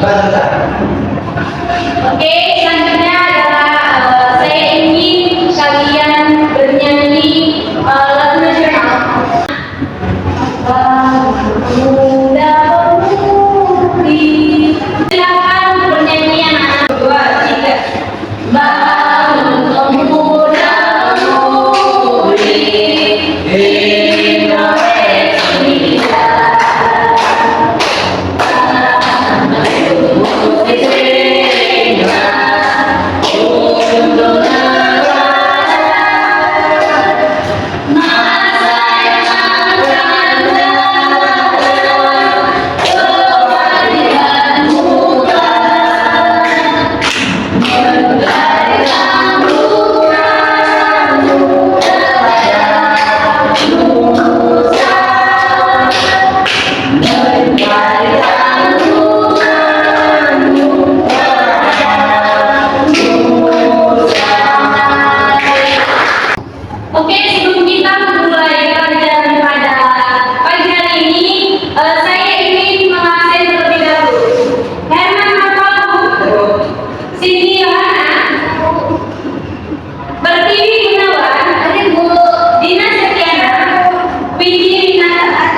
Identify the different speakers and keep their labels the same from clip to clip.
Speaker 1: Oke, selanjutnya adalah saya ingin kalian bernyanyi lagu nasional. Pemuda Pemudi. Silakan bernyanyi anak-anak. 2, 3. Bangun pemuda pemudi Indonesia. Oke, sebelum kita memulai pelajaran pada pagi hari ini, saya ingin mengabsen terlebih dahulu. Herman Marpalu, Cindy Yohana, Pertiwi Gunawan, Dina Setiana, Windy Rinata.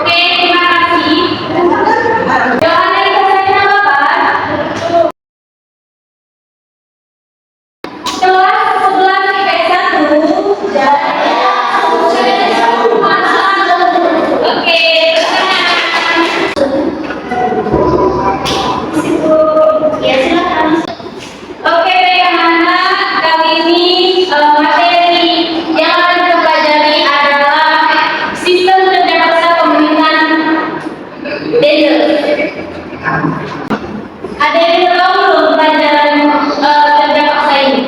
Speaker 1: Oke, terima kasih. Yohana Ikhlasina Bapak. Kelas 11 IPS 1. Oke, ya silakan. Oke, baik anak-anak, kali ini materi yang akan kita pelajari adalah sistem kerja paksa pemerintahan Dendel. Ada yang tahu belum pelajaran kerja paksa ini?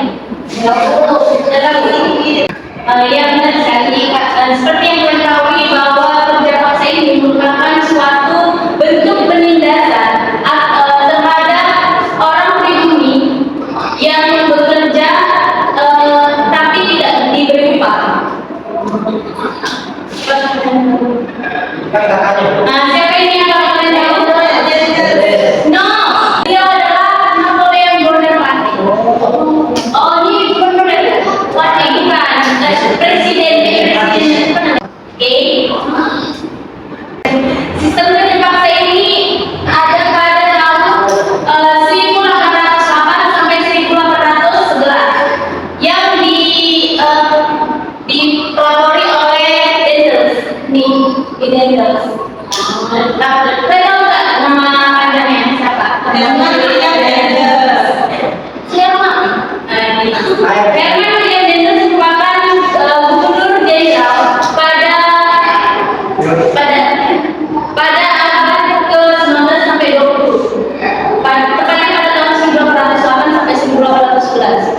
Speaker 1: Ya benar sekali. Seperti yang kalian ketahui bahwa kerja paksa ini merupakan suatu bentuk penindasan terhadap orang pribumi yang bekerja tapi tidak diberi upah. Nah, siapa ini yang kalian tahu? No, dia adalah Napoleon Bonaparte. Oh, ini Bonaparte. Wah, bukan. Presiden. Oke. Sistem kerja paksa ini ada pada tahun 1808 sampai 1811 yang dipelopori oleh Dendels. Nih, di Dendels. Saya tahu nggak nama panjangnya siapa? Herman William Dendels. Siapa? Herman William Dendels merupakan gubernur jenderal pada abad ke-19 sampai 20. Tepatnya pada tahun 1808 sampai 1811.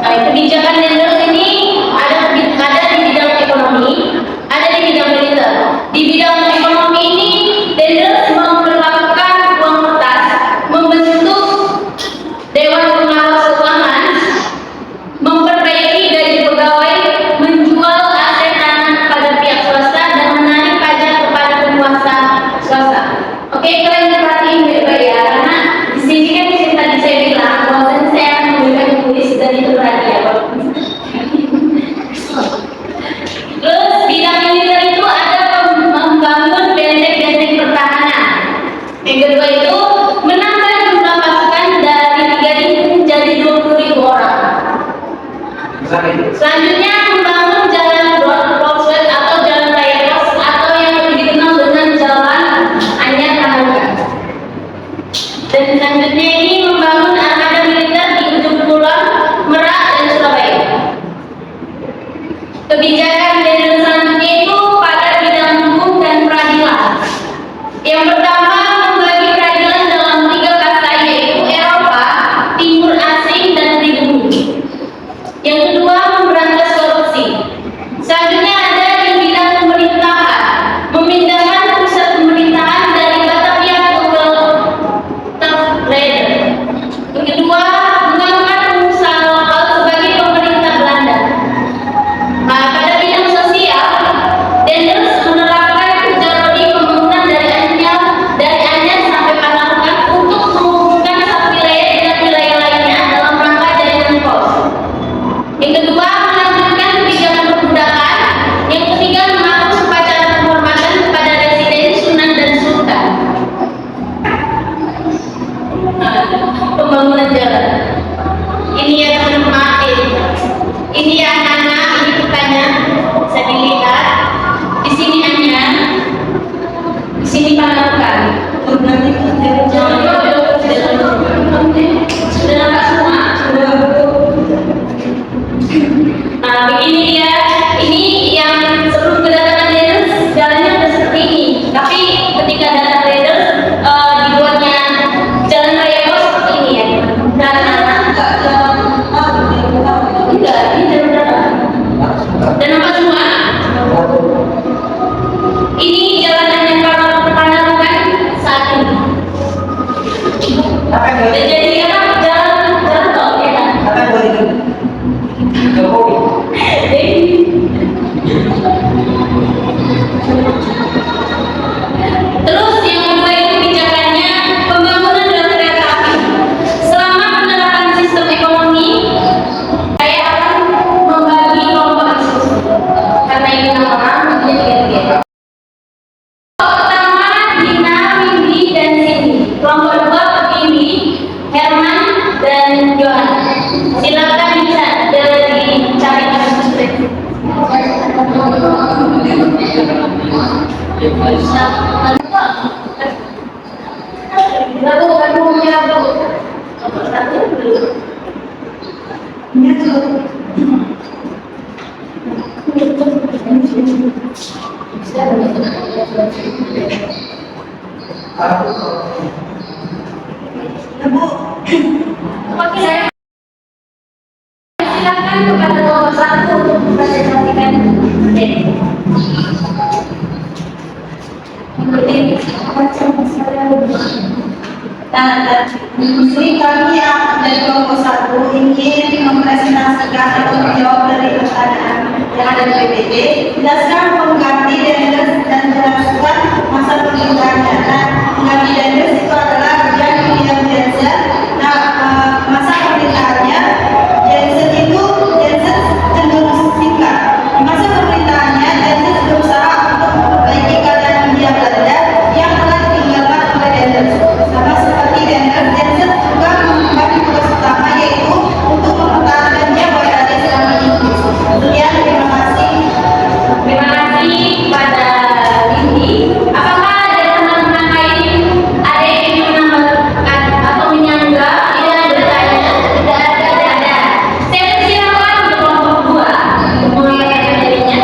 Speaker 1: Nah, kebijakan Dendels ini ada di bidang ekonomi, ada di bidang militer. Di bidang ekonomi ini Dendels memperlakukan uang kertas, membentuk Dewan Pengawas Keuangan, memperbaiki gaji pegawai, menjual aset tanah kepada pihak swasta, dan menarik pajak kepada penguasa swasta. Oke, kalian perhatiin baik-baik ya, karena di sini kan tadi saya bilang bahwa saya akan memberikan tulis dan itu perhatian. Terus bidang militer itu ada membangun benteng-benteng pertahanan. Yang kedua itu menambah jumlah pasukan dari 3.000 menjadi 20.000 orang. Selanjutnya membangun jalan Roswell atau jalan raya pos atau yang lebih dikenal dengan jalan Anyar Tangga. Dan selanjutnya ini membangun armada militer di ujung kulon, Merak, dan Surabaya. Kebijakan Dendels selanjutnya itu pada bidang hukum dan peradilan. Yang pertama, membagi peradilan dalam 3 kasta, yaitu Eropa, Timur Asing, dan pribumi. Yang kedua, memberantas korupsi. Selanjutnya ada di bidang pemerintahan, memindahkan pusat pemerintahan dari Batavia ke Belgrade. Kita Bu, bandungnya Bu. Nomor 1 dulu.
Speaker 2: Iya tuh. Ya Bu.
Speaker 1: Oke, saya silakan kepada nomor 1 untuk mempresentasikan. Oke. Ini
Speaker 2: Jadi kami dari kelompok 1 ingin mempresentasikan atau menjawab dari pertanyaan yang ada di PPT. Jelaskan pengganti dendels dan jelaskan masa penggunaannya. Nah, pengganti dendels itu adalah yang William Jensen. Nah, masa pemerintahannya Jensen itu cenderung singkat. Di masa pemerintahannya Jensen berusaha untuk memperbaiki keadaan Hindia Belanda yang telah ditinggalkan oleh dendels. Sama seperti dendels, Jensen juga mengemban tugas utama yaitu untuk mempertahankan jabatan selama Inggris. Kemudian terima kasih.
Speaker 1: Terima kasih kepada Windy. Apakah ada teman-teman lain ada yang ingin menambahkan atau menyanggah? Tidak ada bertanya? Tidak ada. Saya persilakan untuk kelompok 2 untuk mulai materinya.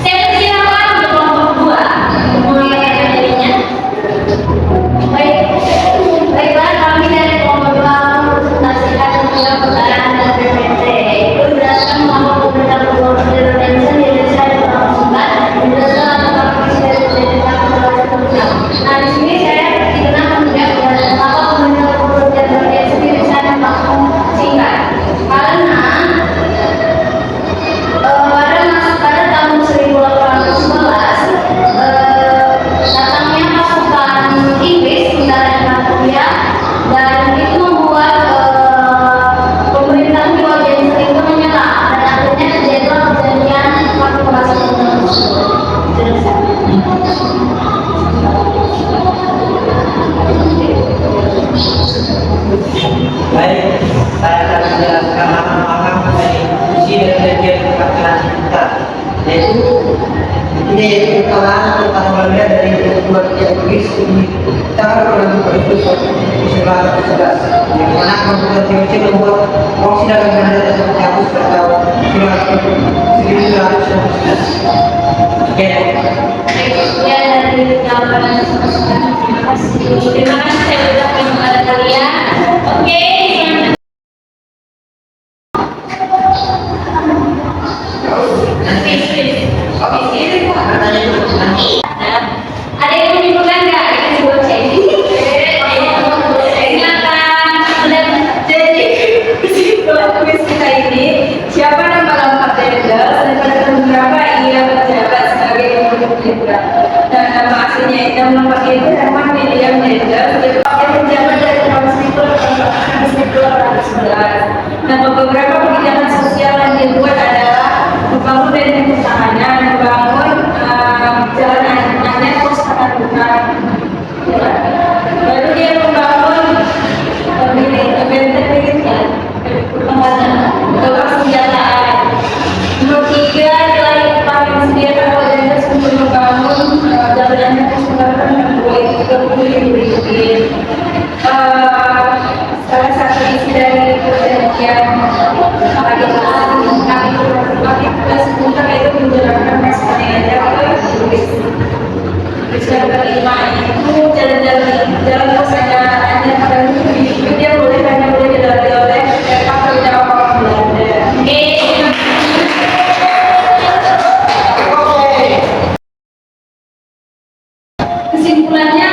Speaker 1: Saya persilakan untuk kelompok 2 untuk mulai materinya. Baiklah, kami dari kelompok 2 mempresentasikan tentang perkara dan PPT. Itu berdasarkan kelompok pemerintah Presiden Indonesia yang berlangsungkan berdasarkan tentang Presiden tentang Undang-Undang. Nah, di sini saya dikenal menjawab apa pemerintah Presiden Indonesia sendiri saya langsung singkat. Karena pada tahun 1811 datangnya pasukan Inggris mendarat di Batavia dan itu membuat pemerintah William Jensen itu menyerah dan akhirnya terjadilah perjanjian kapitulasi tersebut.
Speaker 3: Baik, saya akan menjelaskan makna dari isi dan perjanjian kapitulasi kita, yaitu kekalahan tentang Belanda dari kedua Inggris di tahun 1911, yang mana keputusan TOC membuat Fungsi Dagang Belanda tersebut dihapus pada tahun 1919. Sekian.
Speaker 1: Sekian dari jawaban terima kasih. Terima kasih saya ucapkan kepada kalian. Oke, ada yang menyimpulkan nggak? Kita coba cek. Silakan.
Speaker 2: Jadi kesimpulan kuis kita ini, siapa nama lengkap dendels dan pada tahun berapa ia menjabat sebagai gubernur jenderal. Dan nama aslinya nama lengkapnya itu Herman William Dendels. Dia menjabat dari tahun 1811. Nah, beberapa kebijakan sosial yang dibuat adalah membangun benteng pertahanan, membangun jalan aneh pos tatarukan. Baru dia membangun benteng persenjataan. Nomor 3 adalah paling disediakan oleh Dendels untuk membangun jalan aneh pos tatarukan yang boleh salah satu isi dari perjanjian kapitulasi sebentar yaitu menjalankan masa Belanda ke Inggris. Terus yang kelima itu jalan persaudaraan yang pada itu dia hanya boleh dilalui oleh kapal orang Belanda. Kesimpulannya